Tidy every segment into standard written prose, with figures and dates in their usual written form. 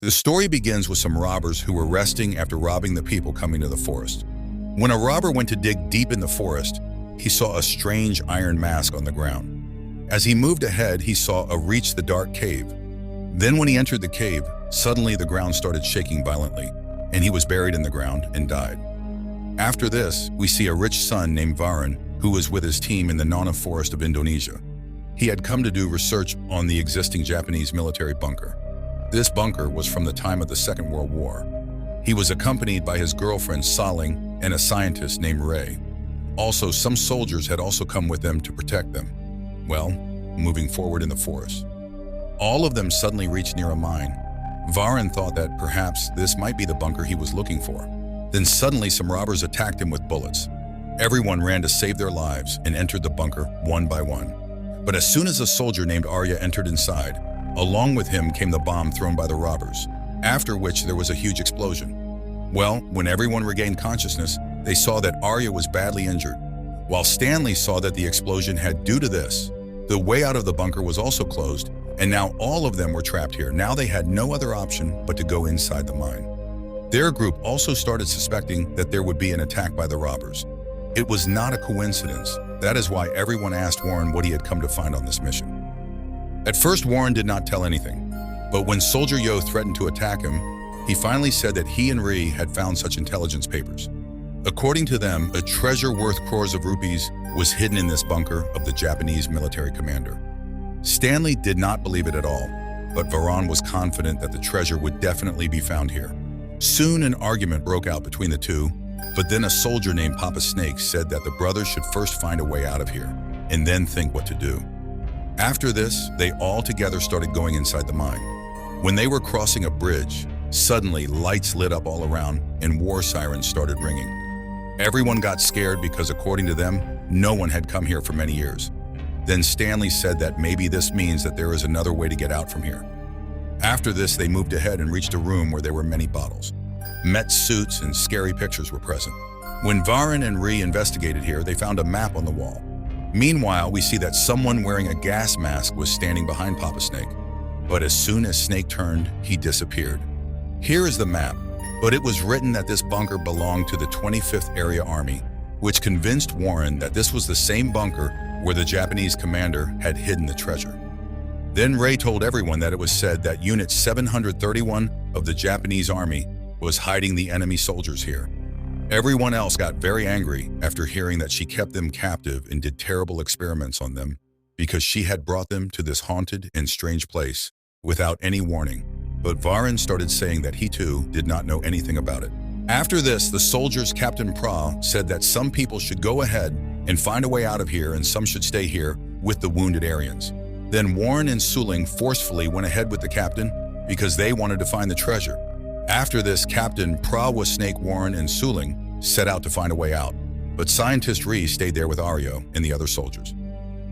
The story begins with some robbers who were resting after robbing the people coming to the forest. When a robber went to dig deep in the forest, he saw a strange iron mask on the ground. As he moved ahead, he saw a reach the dark cave. Then when he entered the cave, suddenly the ground started shaking violently, and he was buried in the ground and died. After this, we see a rich son named Varan, who was with his team in the Nana forest of Indonesia. He had come to do research on the existing Japanese military bunker. This bunker was from the time of the Second World War. He was accompanied by his girlfriend Saling and a scientist named Ray. Also, some soldiers had also come with them to protect them. Well, moving forward in the forest. All of them suddenly reached near a mine. Varan thought that perhaps this might be the bunker he was looking for. Then suddenly some robbers attacked him with bullets. Everyone ran to save their lives and entered the bunker one by one. But as soon as a soldier named Arya entered inside, along with him came the bomb thrown by the robbers, after which there was a huge explosion. Well, when everyone regained consciousness, they saw that Arya was badly injured, while Stanley saw that the explosion had due to this. The way out of the bunker was also closed, and now all of them were trapped here. Now they had no other option but to go inside the mine. Their group also started suspecting that there would be an attack by the robbers. It was not a coincidence. That is why everyone asked Warren what he had come to find on this mission. At first, Warren did not tell anything, but when Soldier Yo threatened to attack him, he finally said that he and Ree had found such intelligence papers. According to them, a treasure worth crores of rupees was hidden in this bunker of the Japanese military commander. Stanley did not believe it at all, but Varan was confident that the treasure would definitely be found here. Soon an argument broke out between the two, but then a soldier named Papa Snake said that the brothers should first find a way out of here, and then think what to do. After this, they all together started going inside the mine. When they were crossing a bridge, suddenly lights lit up all around and war sirens started ringing. Everyone got scared because according to them, no one had come here for many years. Then Stanley said that maybe this means that there is another way to get out from here. After this, they moved ahead and reached a room where there were many bottles. Met suits and scary pictures were present. When Varan and Ree investigated here, they found a map on the wall. Meanwhile, we see that someone wearing a gas mask was standing behind Papa Snake. But as soon as Snake turned, he disappeared. Here is the map, but it was written that this bunker belonged to the 25th Area Army, which convinced Warren that this was the same bunker where the Japanese commander had hidden the treasure. Then Ray told everyone that it was said that Unit 731 of the Japanese Army was hiding the enemy soldiers here. Everyone else got very angry after hearing that she kept them captive and did terrible experiments on them because she had brought them to this haunted and strange place without any warning. But Varan started saying that he too did not know anything about it. After this, the soldiers' Captain Pra said that some people should go ahead and find a way out of here and some should stay here with the wounded Aryans. Then Warren and Suling forcefully went ahead with the captain because they wanted to find the treasure. After this, Captain Pra, Snake, Warren, and Suling set out to find a way out, but Scientist Ree stayed there with Aryo and the other soldiers.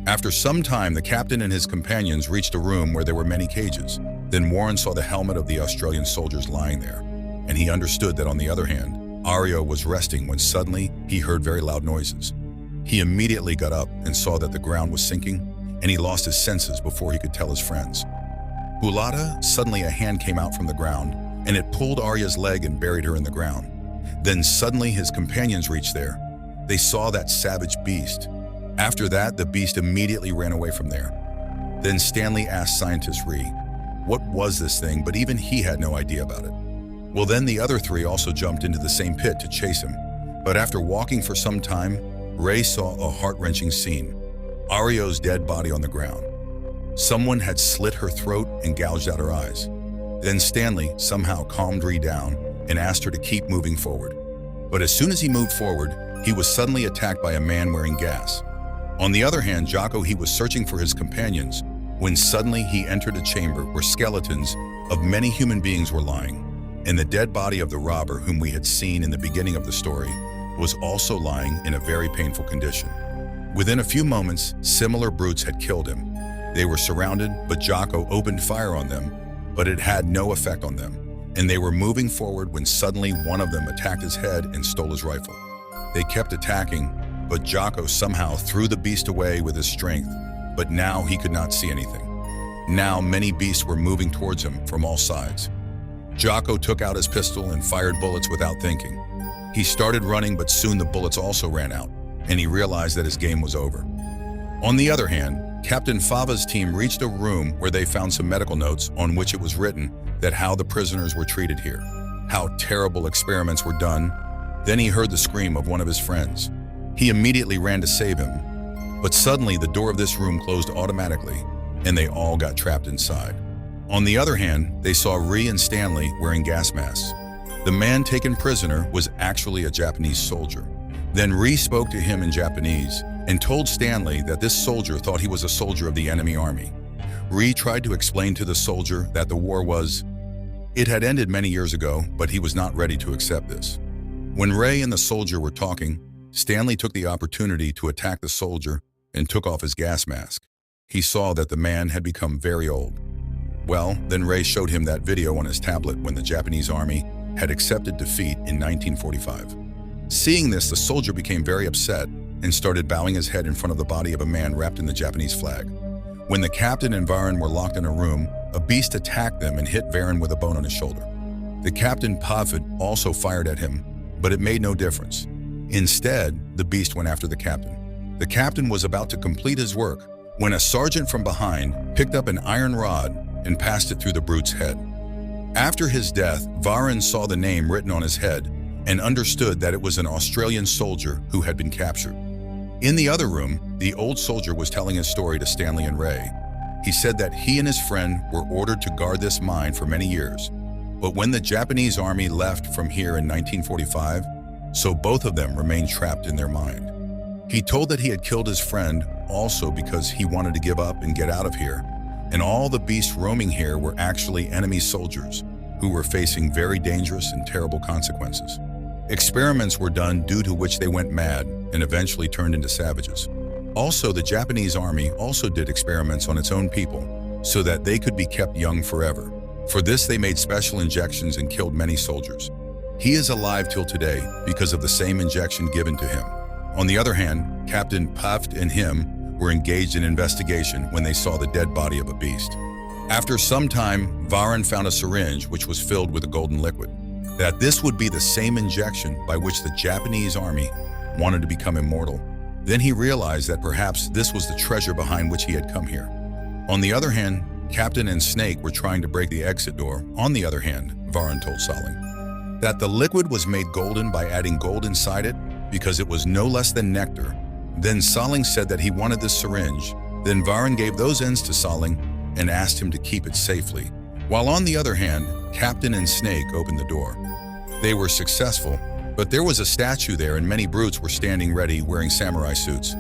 After some time, the captain and his companions reached a room where there were many cages. Then Warren saw the helmet of the Australian soldiers lying there, and he understood that on the other hand, Aryo was resting when suddenly he heard very loud noises. He immediately got up and saw that the ground was sinking, and he lost his senses before he could tell his friends. Hulata, suddenly a hand came out from the ground, and it pulled Arya's leg and buried her in the ground. Then suddenly his companions reached there. They saw that savage beast. After that, the beast immediately ran away from there. Then Stanley asked Scientist Ree, what was this thing, but even he had no idea about it. Well, then the other three also jumped into the same pit to chase him. But after walking for some time, Ray saw a heart-wrenching scene. Aryo's dead body on the ground. Someone had slit her throat and gouged out her eyes. Then Stanley somehow calmed Ree down and asked her to keep moving forward. But as soon as he moved forward, he was suddenly attacked by a man wearing gas. On the other hand, Jocko, he was searching for his companions when suddenly he entered a chamber where skeletons of many human beings were lying, and the dead body of the robber whom we had seen in the beginning of the story was also lying in a very painful condition. Within a few moments, similar brutes had killed him. They were surrounded, but Jocko opened fire on them, but it had no effect on them, and they were moving forward when suddenly one of them attacked his head and stole his rifle. They kept attacking, but Jocko somehow threw the beast away with his strength, but now he could not see anything. Now many beasts were moving towards him from all sides. Jocko took out his pistol and fired bullets without thinking. He started running, but soon the bullets also ran out, and he realized that his game was over. On the other hand, Captain Fava's team reached a room where they found some medical notes on which it was written that how the prisoners were treated here, how terrible experiments were done. Then he heard the scream of one of his friends. He immediately ran to save him, but suddenly the door of this room closed automatically, and they all got trapped inside. On the other hand, they saw Ree and Stanley wearing gas masks. The man taken prisoner was actually a Japanese soldier. Then Ree spoke to him in Japanese and told Stanley that this soldier thought he was a soldier of the enemy army. Ree tried to explain to the soldier that the war it had ended many years ago, but he was not ready to accept this. When Ray and the soldier were talking, Stanley took the opportunity to attack the soldier and took off his gas mask. He saw that the man had become very old. Well, then Ray showed him that video on his tablet when the Japanese army had accepted defeat in 1945. Seeing this, the soldier became very upset and started bowing his head in front of the body of a man wrapped in the Japanese flag. When the captain and Varan were locked in a room, a beast attacked them and hit Varan with a bone on his shoulder. The captain Pavid also fired at him, but it made no difference. Instead, the beast went after the captain. The captain was about to complete his work when a sergeant from behind picked up an iron rod and passed it through the brute's head. After his death, Varan saw the name written on his head and understood that it was an Australian soldier who had been captured. In the other room, the old soldier was telling his story to Stanley and Ray. He said that he and his friend were ordered to guard this mine for many years, but when the Japanese army left from here in 1945, so both of them remained trapped in their mind. He told that he had killed his friend also because he wanted to give up and get out of here, and all the beasts roaming here were actually enemy soldiers who were facing very dangerous and terrible consequences. Experiments were done due to which they went mad and eventually turned into savages. Also, the Japanese army also did experiments on its own people so that they could be kept young forever. For this, they made special injections and killed many soldiers. He is alive till today because of the same injection given to him. On the other hand, Captain Paft and him were engaged in investigation when they saw the dead body of a beast. After some time, Varan found a syringe which was filled with a golden liquid. That this would be the same injection by which the Japanese army wanted to become immortal. Then he realized that perhaps this was the treasure behind which he had come here. On the other hand, Captain and Snake were trying to break the exit door. On the other hand, Varan told Saling that the liquid was made golden by adding gold inside it because it was no less than nectar. Then Saling said that he wanted this syringe. Then Varan gave those ends to Saling and asked him to keep it safely. While on the other hand, Captain and Snake opened the door. They were successful, but there was a statue there and many brutes were standing ready wearing samurai suits.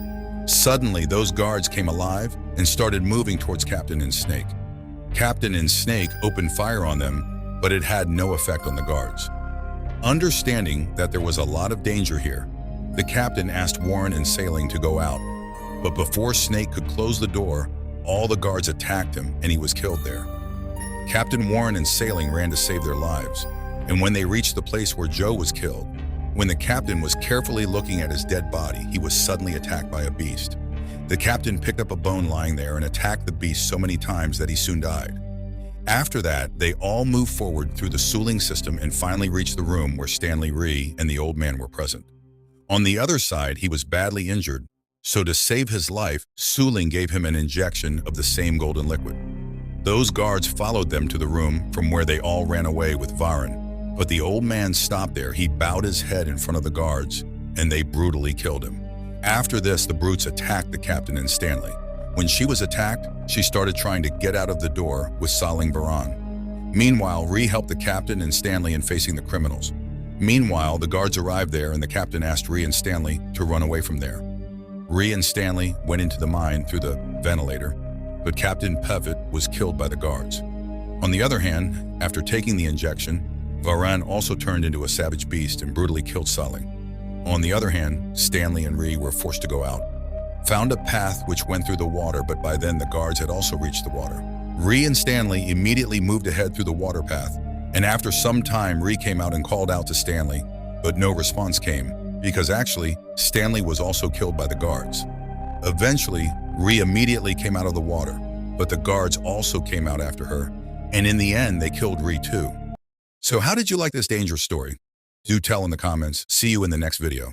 Suddenly, those guards came alive and started moving towards Captain and Snake. Captain and Snake opened fire on them, but it had no effect on the guards. Understanding that there was a lot of danger here, the captain asked Warren and Saling to go out, but before Snake could close the door, all the guards attacked him and he was killed there. Captain Warren and Saling ran to save their lives, and when they reached the place where Joe was killed, when the captain was carefully looking at his dead body, he was suddenly attacked by a beast. The captain picked up a bone lying there and attacked the beast so many times that he soon died. After that, they all moved forward through the Suling system and finally reached the room where Stanley Rhee and the old man were present. On the other side, he was badly injured, so to save his life, Suling gave him an injection of the same golden liquid. Those guards followed them to the room from where they all ran away with Varan, but the old man stopped there. He bowed his head in front of the guards, and they brutally killed him. After this, the brutes attacked the captain and Stanley. When she was attacked, she started trying to get out of the door with Saling Varan. Meanwhile, Rhee helped the captain and Stanley in facing the criminals. Meanwhile, the guards arrived there and the captain asked Rhee and Stanley to run away from there. Rhee and Stanley went into the mine through the ventilator, but Captain Pavid was killed by the guards. On the other hand, after taking the injection, Varan also turned into a savage beast and brutally killed Saling. On the other hand, Stanley and Rhee were forced to go out, found a path which went through the water, but by then the guards had also reached the water. Rhee and Stanley immediately moved ahead through the water path, and after some time Rhee came out and called out to Stanley, but no response came, because actually, Stanley was also killed by the guards. Eventually, Rhee immediately came out of the water, but the guards also came out after her, and in the end they killed Rhee too. So how did you like this dangerous story? Do tell in the comments. See you in the next video.